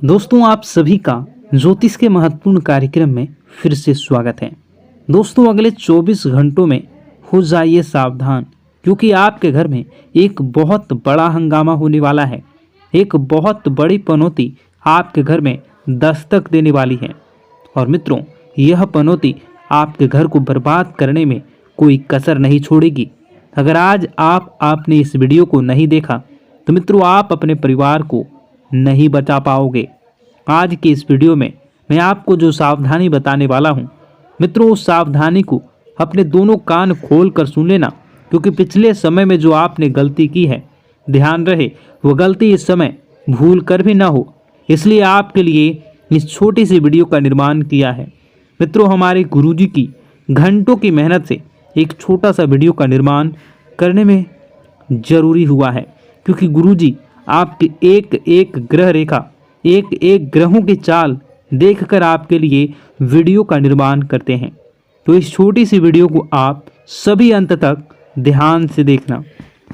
दोस्तों, आप सभी का ज्योतिष के महत्वपूर्ण कार्यक्रम में फिर से स्वागत है। दोस्तों, अगले 24 घंटों में हो जाइए सावधान, क्योंकि आपके घर में एक बहुत बड़ा हंगामा होने वाला है। एक बहुत बड़ी पनौती आपके घर में दस्तक देने वाली है। और मित्रों, यह पनौती आपके घर को बर्बाद करने में कोई कसर नहीं छोड़ेगी। अगर आज आपने इस वीडियो को नहीं देखा तो मित्रों, आप अपने परिवार को नहीं बचा पाओगे। आज के इस वीडियो में मैं आपको जो सावधानी बताने वाला हूं, मित्रों, उस सावधानी को अपने दोनों कान खोल कर सुन लेना, क्योंकि पिछले समय में जो आपने गलती की है, ध्यान रहे वो गलती इस समय भूल कर भी ना हो। इसलिए आपके लिए इस छोटी सी वीडियो का निर्माण किया है। मित्रों, हमारे गुरुजी की घंटों की मेहनत से एक छोटा सा वीडियो का निर्माण करने में जरूरी हुआ है, क्योंकि गुरुजी आपकी एक एक ग्रह रेखा, एक एक ग्रहों की चाल देखकर आपके लिए वीडियो का निर्माण करते हैं। तो इस छोटी सी वीडियो को आप सभी अंत तक ध्यान से देखना।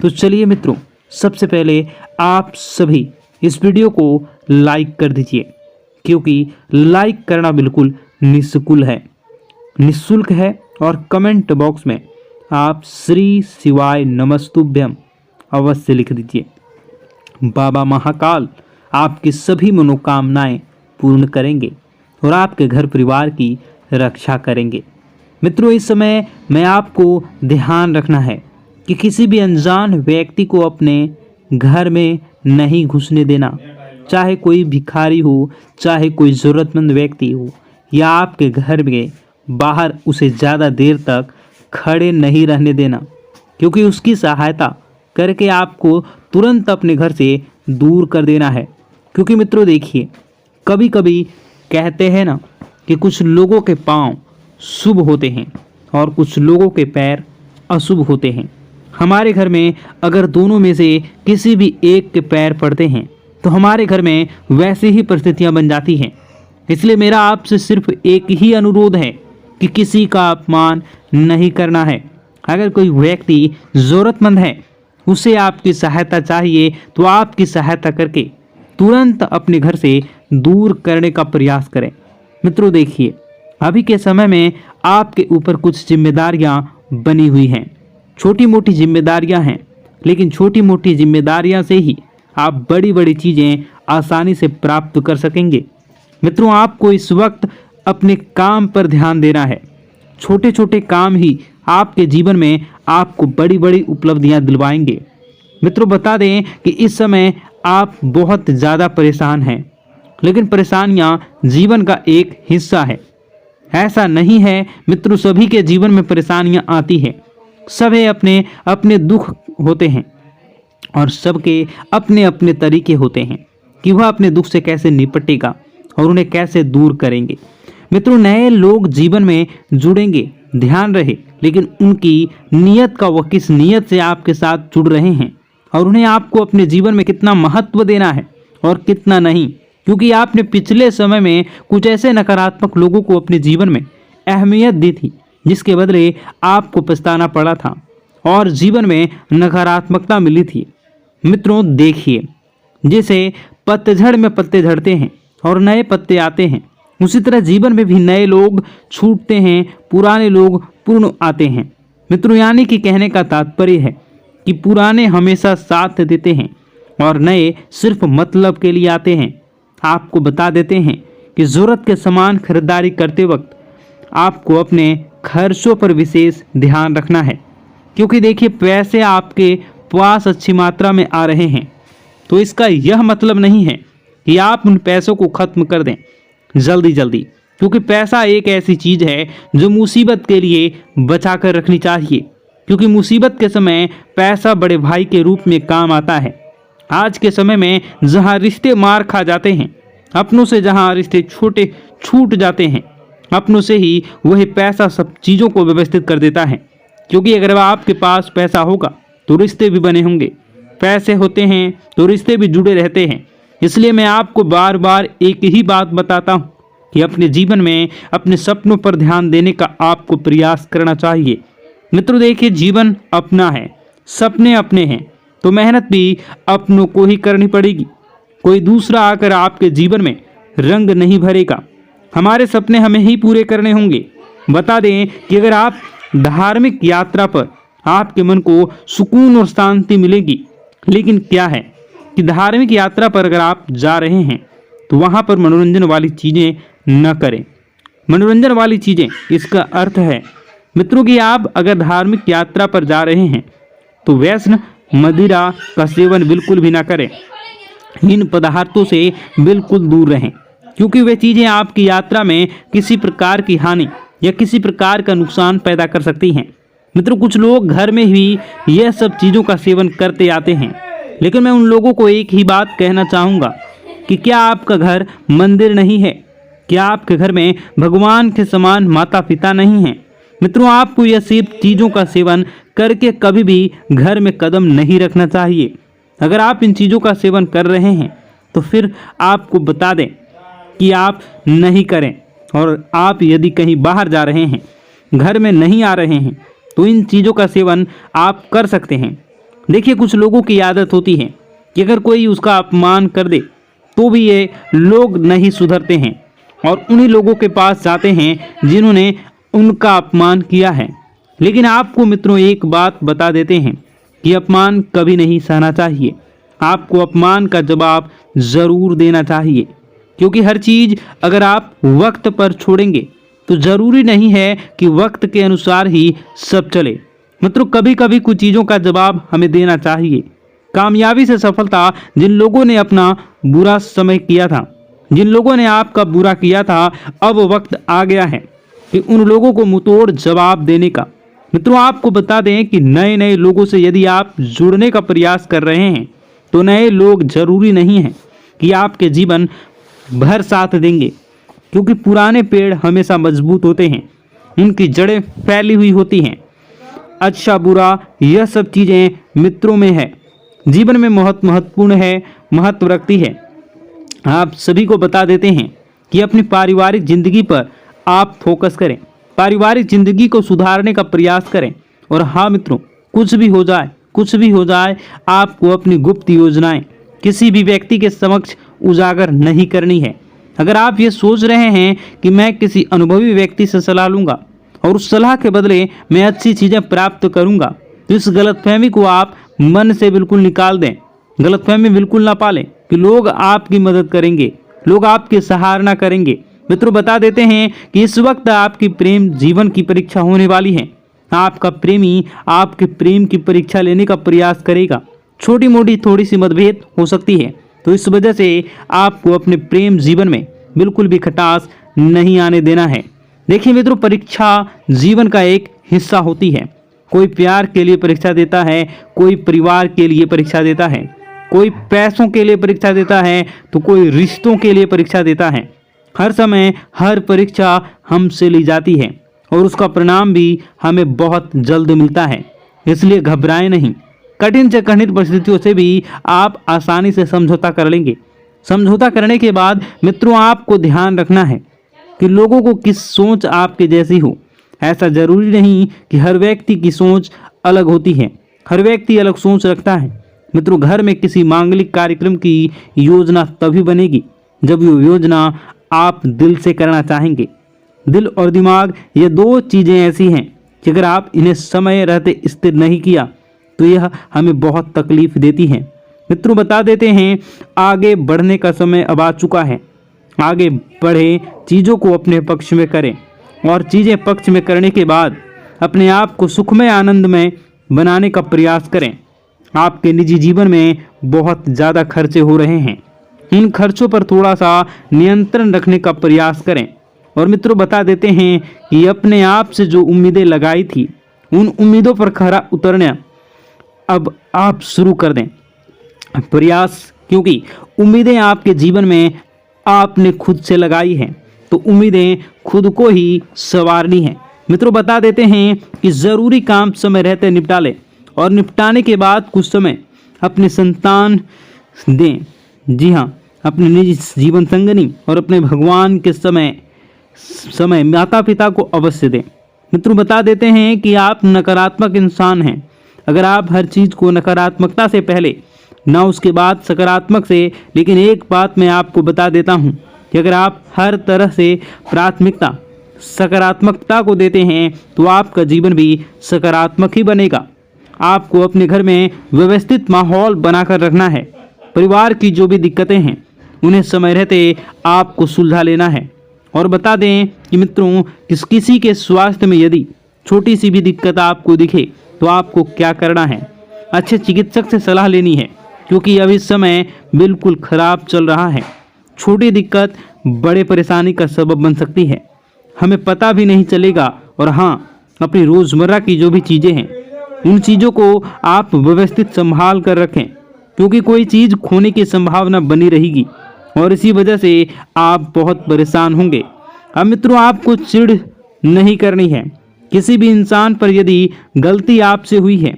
तो चलिए मित्रों, सबसे पहले आप सभी इस वीडियो को लाइक कर दीजिए, क्योंकि लाइक करना बिल्कुल निःशुल्क है। और कमेंट बॉक्स में आप श्री शिवाय नमस्तुभ्यम अवश्य लिख दीजिए। बाबा महाकाल आपकी सभी मनोकामनाएं पूर्ण करेंगे और आपके घर परिवार की रक्षा करेंगे। मित्रों, इस समय मैं आपको ध्यान रखना है कि किसी भी अनजान व्यक्ति को अपने घर में नहीं घुसने देना। चाहे कोई भिखारी हो, चाहे कोई ज़रूरतमंद व्यक्ति हो, या आपके घर में बाहर उसे ज़्यादा देर तक खड़े नहीं रहने देना, क्योंकि उसकी सहायता करके आपको तुरंत अपने घर से दूर कर देना है। क्योंकि मित्रों देखिए, कभी कभी कहते हैं ना कि कुछ लोगों के पांव शुभ होते हैं और कुछ लोगों के पैर अशुभ होते हैं। हमारे घर में अगर दोनों में से किसी भी एक के पैर पड़ते हैं तो हमारे घर में वैसी ही परिस्थितियां बन जाती हैं। इसलिए मेरा आपसे सिर्फ एक ही अनुरोध है कि किसी का अपमान नहीं करना है। अगर कोई व्यक्ति ज़रूरतमंद है, उसे आपकी सहायता चाहिए, तो आपकी सहायता करके तुरंत अपने घर से दूर करने का प्रयास करें। मित्रों देखिए, अभी के समय में आपके ऊपर कुछ जिम्मेदारियां बनी हुई हैं। छोटी मोटी जिम्मेदारियां हैं, लेकिन छोटी मोटी जिम्मेदारियां से ही आप बड़ी बड़ी चीज़ें आसानी से प्राप्त कर सकेंगे। मित्रों, आपको इस वक्त अपने काम पर ध्यान देना है। छोटे छोटे काम ही आपके जीवन में आपको बड़ी बड़ी उपलब्धियां दिलवाएंगे। मित्रों, बता दें कि इस समय आप बहुत ज़्यादा परेशान हैं, लेकिन परेशानियां जीवन का एक हिस्सा है। ऐसा नहीं है मित्रों, सभी के जीवन में परेशानियां आती हैं। सभी अपने अपने दुख होते हैं और सबके अपने अपने तरीके होते हैं कि वह अपने दुख से कैसे निपटेगा और उन्हें कैसे दूर करेंगे। मित्रों, नए लोग जीवन में जुड़ेंगे, ध्यान रहे, लेकिन उनकी नीयत का, वह किस नीयत से आपके साथ जुड़ रहे हैं और उन्हें आपको अपने जीवन में कितना महत्व देना है और कितना नहीं। क्योंकि आपने पिछले समय में कुछ ऐसे नकारात्मक लोगों को अपने जीवन में अहमियत दी थी, जिसके बदले आपको पछताना पड़ा था और जीवन में नकारात्मकता मिली थी। मित्रों देखिए, जैसे पतझड़ में पत्ते झड़ते हैं और नए पत्ते आते हैं, उसी तरह जीवन में भी नए लोग छूटते हैं, पुराने लोग पूर्ण आते हैं। मित्रों, यानी कि कहने का तात्पर्य है कि पुराने हमेशा साथ देते हैं और नए सिर्फ मतलब के लिए आते हैं। आपको बता देते हैं कि ज़रूरत के सामान खरीदारी करते वक्त आपको अपने खर्चों पर विशेष ध्यान रखना है, क्योंकि देखिए, पैसे आपके पास अच्छी मात्रा में आ रहे हैं, तो इसका यह मतलब नहीं है कि आप उन पैसों को खत्म कर दें जल्दी जल्दी, क्योंकि पैसा एक ऐसी चीज़ है जो मुसीबत के लिए बचा कर रखनी चाहिए। क्योंकि मुसीबत के समय पैसा बड़े भाई के रूप में काम आता है। आज के समय में जहां रिश्ते मार खा जाते हैं, अपनों से जहां रिश्ते छोटे छूट जाते हैं, अपनों से ही वही पैसा सब चीज़ों को व्यवस्थित कर देता है। क्योंकि अगर आपके पास पैसा होगा तो रिश्ते भी बने होंगे, पैसे होते हैं तो रिश्ते भी जुड़े रहते हैं। इसलिए मैं आपको बार बार एक ही बात बताता हूँ कि अपने जीवन में अपने सपनों पर ध्यान देने का आपको प्रयास करना चाहिए। मित्रों देखिए, जीवन अपना है, सपने अपने हैं, तो मेहनत भी अपनों को ही करनी पड़ेगी। कोई दूसरा आकर आपके जीवन में रंग नहीं भरेगा। हमारे सपने हमें ही पूरे करने होंगे। बता दें कि अगर आप धार्मिक यात्रा पर आपके मन को सुकून और शांति मिलेगी, लेकिन क्या है कि धार्मिक यात्रा पर अगर आप जा रहे हैं तो वहाँ पर मनोरंजन वाली चीज़ें न करें। मनोरंजन वाली चीज़ें, इसका अर्थ है मित्रों कि आप अगर धार्मिक यात्रा पर जा रहे हैं तो व्यसन मदिरा का सेवन बिल्कुल भी ना करें। इन पदार्थों से बिल्कुल दूर रहें, क्योंकि वे चीज़ें आपकी यात्रा में किसी प्रकार की हानि या किसी प्रकार का नुकसान पैदा कर सकती हैं। मित्रों, कुछ लोग घर में ही यह सब चीज़ों का सेवन करते आते हैं, लेकिन मैं उन लोगों को एक ही बात कहना चाहूँगा कि क्या आपका घर मंदिर नहीं है? क्या आपके घर में भगवान के समान माता पिता नहीं हैं? मित्रों, आपको यह सब चीज़ों का सेवन करके कभी भी घर में कदम नहीं रखना चाहिए। अगर आप इन चीज़ों का सेवन कर रहे हैं तो फिर आपको बता दें कि आप नहीं करें, और आप यदि कहीं बाहर जा रहे हैं, घर में नहीं आ रहे हैं, तो इन चीज़ों का सेवन आप कर सकते हैं। देखिए, कुछ लोगों की आदत होती है कि अगर कोई उसका अपमान कर दे तो भी ये लोग नहीं सुधरते हैं और उन्हीं लोगों के पास जाते हैं जिन्होंने उनका अपमान किया है। लेकिन आपको मित्रों एक बात बता देते हैं कि अपमान कभी नहीं सहना चाहिए। आपको अपमान का जवाब ज़रूर देना चाहिए, क्योंकि हर चीज़ अगर आप वक्त पर छोड़ेंगे तो ज़रूरी नहीं है कि वक्त के अनुसार ही सब चले। मित्रों, कभी कभी कुछ चीज़ों का जवाब हमें देना चाहिए। कामयाबी से सफलता, जिन लोगों ने अपना बुरा समय किया था, जिन लोगों ने आपका बुरा किया था, अब वक्त आ गया है कि उन लोगों को मुंहतोड़ जवाब देने का। मित्रों, आपको बता दें कि नए नए लोगों से यदि आप जुड़ने का प्रयास कर रहे हैं तो नए लोग जरूरी नहीं हैं कि आपके जीवन भर साथ देंगे, क्योंकि पुराने पेड़ हमेशा मजबूत होते हैं, उनकी जड़ें फैली हुई होती हैं। अच्छा बुरा यह सब चीज़ें मित्रों में है, जीवन में महत्वपूर्ण है, महत्व रखती है। आप सभी को बता देते हैं कि अपनी पारिवारिक जिंदगी पर आप फोकस करें, पारिवारिक जिंदगी को सुधारने का प्रयास करें। और हाँ मित्रों, कुछ भी हो जाए, आपको अपनी गुप्त योजनाएं किसी भी व्यक्ति के समक्ष उजागर नहीं करनी है। अगर आप ये सोच रहे हैं कि मैं किसी अनुभवी व्यक्ति से सलाह लूँगा और उस सलाह के बदले मैं अच्छी चीज़ें प्राप्त करूँगा, तो इस गलतफहमी को आप मन से बिल्कुल निकाल दें। गलतफहमी बिल्कुल ना पालें कि लोग आपकी मदद करेंगे, लोग आपकी सराहना करेंगे। मित्रों, बता देते हैं कि इस वक्त आपकी प्रेम जीवन की परीक्षा होने वाली है। आपका प्रेमी आपके प्रेम की परीक्षा लेने का प्रयास करेगा। छोटी मोटी थोड़ी सी मतभेद हो सकती है, तो इस वजह से आपको अपने प्रेम जीवन में बिल्कुल भी खटास नहीं आने देना है। देखिए मित्रों, परीक्षा जीवन का एक हिस्सा होती है। कोई प्यार के लिए परीक्षा देता है, कोई परिवार के लिए परीक्षा देता है, कोई पैसों के लिए परीक्षा देता है, तो कोई रिश्तों के लिए परीक्षा देता है। हर समय हर परीक्षा हमसे ली जाती है और उसका परिणाम भी हमें बहुत जल्द मिलता है। इसलिए घबराएं नहीं। कठिन से कठिन परिस्थितियों से भी आप आसानी से समझौता कर लेंगे। समझौता करने के बाद मित्रों, आपको ध्यान रखना है कि लोगों को किस सोच आपके जैसी हो। ऐसा जरूरी नहीं कि हर व्यक्ति की सोच अलग होती है, हर व्यक्ति अलग सोच रखता है। मित्रों, घर में किसी मांगलिक कार्यक्रम की योजना तभी बनेगी जब वो योजना आप दिल से करना चाहेंगे। दिल और दिमाग, ये दो चीज़ें ऐसी हैं कि अगर आप इन्हें समय रहते स्थिर नहीं किया तो यह हमें बहुत तकलीफ देती हैं। मित्रों, बता देते हैं आगे बढ़ने का समय अब आ चुका है। आगे बढ़े, चीज़ों को अपने पक्ष में करें और चीज़ें पक्ष में करने के बाद अपने आप को सुखमय आनंदमय बनाने का प्रयास करें। आपके निजी जीवन में बहुत ज़्यादा खर्चे हो रहे हैं, इन खर्चों पर थोड़ा सा नियंत्रण रखने का प्रयास करें। और मित्रों, बता देते हैं कि अपने आप से जो उम्मीदें लगाई थी, उन उम्मीदों पर खरा उतरना अब आप शुरू कर दें प्रयास, क्योंकि उम्मीदें आपके जीवन में आपने खुद से लगाई हैं, तो उम्मीदें खुद को ही संवारनी है। मित्रों, बता देते हैं कि ज़रूरी काम समय रहते निपटा लें और निपटाने के बाद कुछ समय अपने संतान दें। जी हाँ, अपने निजी जीवन संगनी और अपने भगवान के समय माता पिता को अवश्य दें। मित्रों, बता देते हैं कि आप नकारात्मक इंसान हैं। अगर आप हर चीज़ को नकारात्मकता से पहले ना उसके बाद सकारात्मक से। लेकिन एक बात मैं आपको बता देता हूँ कि अगर आप हर तरह से प्राथमिकता सकारात्मकता को देते हैं तो आपका जीवन भी सकारात्मक ही बनेगा। आपको अपने घर में व्यवस्थित माहौल बनाकर रखना है। परिवार की जो भी दिक्कतें हैं उन्हें समय रहते आपको सुलझा लेना है। और बता दें कि मित्रों, किसी के स्वास्थ्य में यदि छोटी सी भी दिक्कत आपको दिखे तो आपको क्या करना है, अच्छे चिकित्सक से सलाह लेनी है, क्योंकि अभी समय बिल्कुल खराब चल रहा है। छोटी दिक्कत बड़े परेशानी का सबब बन सकती है, हमें पता भी नहीं चलेगा। और हाँ, अपनी रोज़मर्रा की जो भी चीज़ें हैं उन चीज़ों को आप व्यवस्थित संभाल कर रखें, क्योंकि कोई चीज़ खोने की संभावना बनी रहेगी और इसी वजह से आप बहुत परेशान होंगे। अब मित्रों, आपको चिढ़ नहीं करनी है। किसी भी इंसान पर यदि गलती आपसे हुई है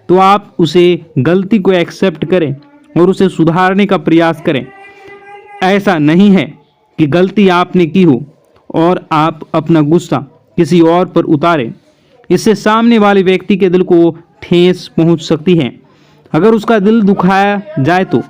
तो आप उसे गलती को एक्सेप्ट करें और उसे सुधारने का प्रयास करें। ऐसा नहीं है कि गलती आपने की हो और आप अपना गुस्सा किसी और पर उतारें। इससे सामने वाले व्यक्ति के दिल को ठेस पहुंच सकती है। अगर उसका दिल दुखाया जाए तो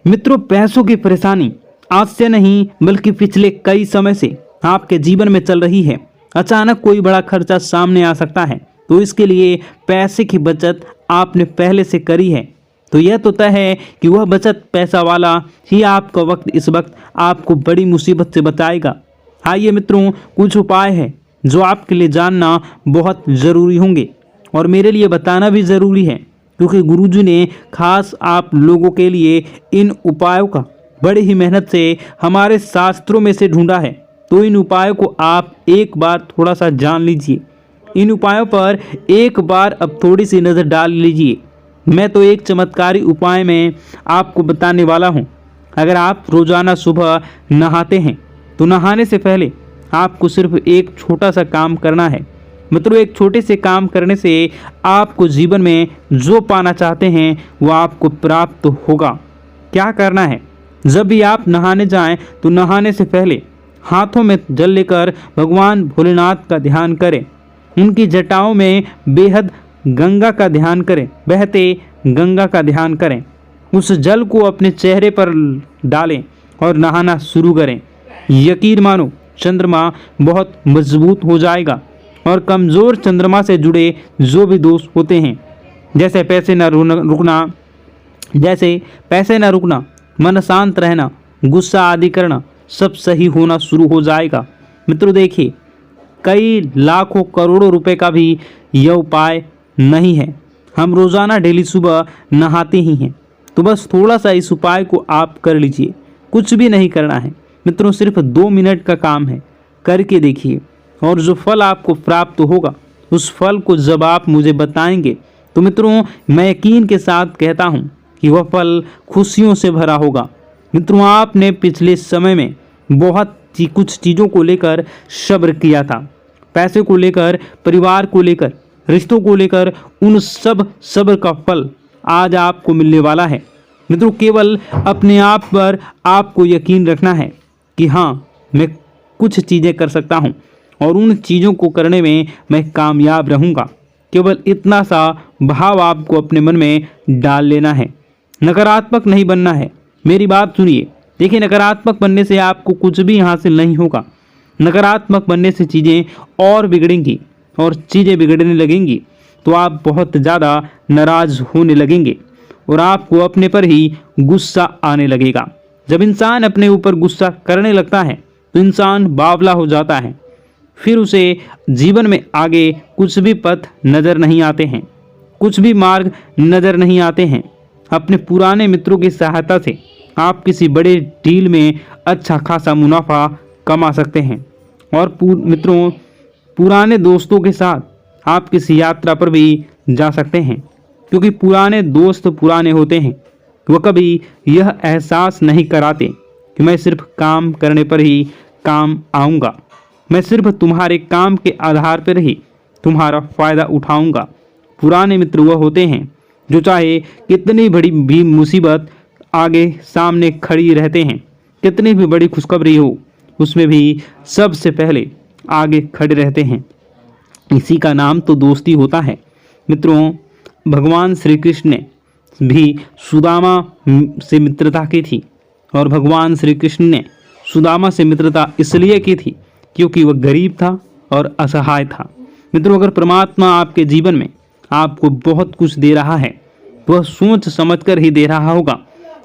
मित्रों, पैसों की परेशानी आज से नहीं बल्कि पिछले कई समय से आपके जीवन में चल रही है। अचानक कोई बड़ा खर्चा सामने आ सकता है, तो इसके लिए पैसे की बचत आपने पहले से करी है तो यह तो तय है कि वह बचत पैसा वाला ही आपका वक्त इस वक्त आपको बड़ी मुसीबत से बचाएगा। आइए मित्रों, कुछ उपाय है जो आपके लिए जानना बहुत ज़रूरी होंगे और मेरे लिए बताना भी ज़रूरी है, क्योंकि गुरुजी ने खास आप लोगों के लिए इन उपायों का बड़ी ही मेहनत से हमारे शास्त्रों में से ढूंढा है। तो इन उपायों को आप एक बार थोड़ा सा जान लीजिए। इन उपायों पर एक बार अब थोड़ी सी नज़र डाल लीजिए। मैं तो एक चमत्कारी उपाय में आपको बताने वाला हूँ। अगर आप रोज़ाना सुबह नहाते हैं तो नहाने से पहले आपको सिर्फ एक छोटा सा काम करना है। मित्रों, एक छोटे से काम करने से आपको जीवन में जो पाना चाहते हैं वो आपको प्राप्त होगा। क्या करना है? जब भी आप नहाने जाएं तो नहाने से पहले हाथों में जल लेकर भगवान भोलेनाथ का ध्यान करें। उनकी जटाओं में बेहद गंगा का ध्यान करें, बहते गंगा का ध्यान करें। उस जल को अपने चेहरे पर डालें और नहाना शुरू करें। यकीन मानो, चंद्रमा बहुत मजबूत हो जाएगा और कमज़ोर चंद्रमा से जुड़े जो भी दोष होते हैं, जैसे पैसे न रुकना, मन शांत रहना, गुस्सा आदि करना, सब सही होना शुरू हो जाएगा। मित्रों देखिए, कई लाखों करोड़ों रुपए का भी यह उपाय नहीं है। हम रोज़ाना डेली सुबह नहाते ही हैं, तो बस थोड़ा सा इस उपाय को आप कर लीजिए। कुछ भी नहीं करना है मित्रों, सिर्फ 2 मिनट का काम है, करके देखिए। और जो फल आपको प्राप्त होगा उस फल को जब आप मुझे बताएंगे तो मित्रों, मैं यकीन के साथ कहता हूँ कि वह फल खुशियों से भरा होगा। मित्रों, आपने पिछले समय में बहुत कुछ चीज़ों को लेकर सब्र किया था, पैसे को लेकर, परिवार को लेकर, रिश्तों को लेकर, उन सब सब्र का फल आज आपको मिलने वाला है। मित्रों, केवल अपने आप पर आपको यकीन रखना है कि हाँ, मैं कुछ चीज़ें कर सकता हूँ और उन चीज़ों को करने में मैं कामयाब रहूँगा। केवल इतना सा भाव आपको अपने मन में डाल लेना है। नकारात्मक नहीं बनना है। मेरी बात सुनिए। देखिए, नकारात्मक बनने से आपको कुछ भी हासिल नहीं होगा। नकारात्मक बनने से चीज़ें और बिगड़ेंगी और चीज़ें बिगड़ने लगेंगी तो आप बहुत ज़्यादा नाराज़ होने लगेंगे और आपको अपने पर ही गुस्सा आने लगेगा। जब इंसान अपने ऊपर गुस्सा करने लगता है तो इंसान बावला हो जाता है। फिर उसे जीवन में आगे कुछ भी पथ नज़र नहीं आते हैं, कुछ भी मार्ग नज़र नहीं आते हैं। अपने पुराने मित्रों की सहायता से आप किसी बड़े डील में अच्छा खासा मुनाफा कमा सकते हैं। और मित्रों, पुराने दोस्तों के साथ आप किसी यात्रा पर भी जा सकते हैं, क्योंकि पुराने दोस्त पुराने होते हैं। वह कभी यह एहसास नहीं कराते कि मैं सिर्फ काम करने पर ही काम आऊँगा, मैं सिर्फ तुम्हारे काम के आधार पर ही तुम्हारा फ़ायदा उठाऊँगा। पुराने मित्र वह होते हैं जो चाहे कितनी बड़ी भी मुसीबत आगे सामने खड़ी रहते हैं, कितनी भी बड़ी खुशखबरी हो उसमें भी सबसे पहले आगे खड़े रहते हैं। इसी का नाम तो दोस्ती होता है। मित्रों, भगवान श्री कृष्ण ने भी सुदामा से मित्रता की थी और भगवान श्री कृष्ण ने सुदामा से मित्रता इसलिए की थी क्योंकि वह गरीब था और असहाय था। मित्रों, अगर परमात्मा आपके जीवन में आपको बहुत कुछ दे रहा है, वह सोच समझकर ही दे रहा होगा।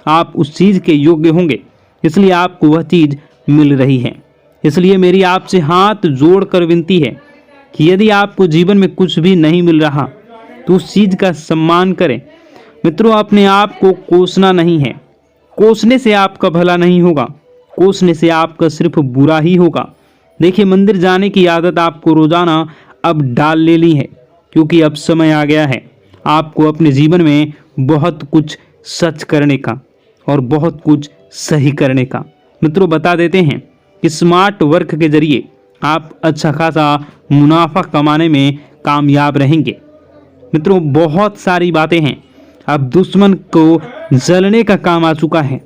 आप उस चीज़ के योग्य होंगे, इसलिए आपको वह चीज़ मिल रही है। इसलिए मेरी आपसे हाथ जोड़कर विनती है कि यदि आपको जीवन में कुछ भी नहीं मिल रहा तो उस चीज़ का सम्मान करें। मित्रों, अपने आप को कोसना नहीं है। कोसने से आपका भला नहीं होगा, कोसने से आपका सिर्फ बुरा ही होगा। देखिए, मंदिर जाने की आदत आपको रोजाना अब डाल लेनी है, क्योंकि अब समय आ गया है आपको अपने जीवन में बहुत कुछ सच करने का और बहुत कुछ सही करने का। मित्रों, बता देते हैं कि स्मार्ट वर्क के जरिए आप अच्छा खासा मुनाफा कमाने में कामयाब रहेंगे। मित्रों, बहुत सारी बातें हैं। अब दुश्मन को जलने का काम आ चुका है,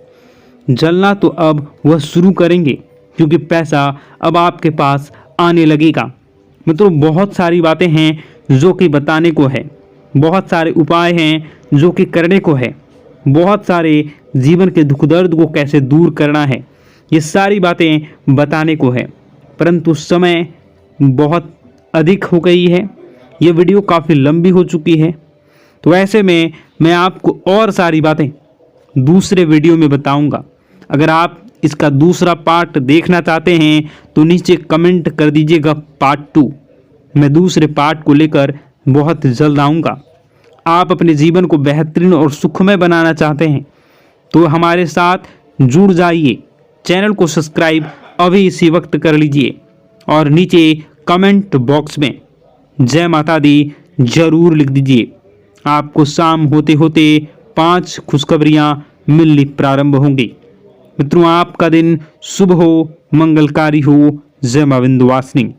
जलना तो अब वह शुरू करेंगे, क्योंकि पैसा अब आपके पास आने लगेगा। मित्रों, बहुत सारी बातें हैं जो कि बताने को है, बहुत सारे उपाय हैं जो कि करने को है, बहुत सारे जीवन के दुख दर्द को कैसे दूर करना है, ये सारी बातें बताने को है। परंतु समय बहुत अधिक हो गई है, ये वीडियो काफ़ी लंबी हो चुकी है, तो ऐसे में मैं आपको और सारी बातें दूसरे वीडियो में बताऊंगा। अगर आप इसका दूसरा पार्ट देखना चाहते हैं तो नीचे कमेंट कर दीजिएगा पार्ट 2। मैं दूसरे पार्ट को लेकर बहुत जल्द आऊँगा। आप अपने जीवन को बेहतरीन और सुखमय बनाना चाहते हैं तो हमारे साथ जुड़ जाइए। चैनल को सब्सक्राइब अभी इसी वक्त कर लीजिए और नीचे कमेंट बॉक्स में जय माता दी जरूर लिख दीजिए। आपको शाम होते होते 5 खुशखबरियां मिलनी प्रारंभ होंगी। मित्रों, आपका दिन शुभ हो, मंगलकारी हो। जय मां विंध्यवासिनी।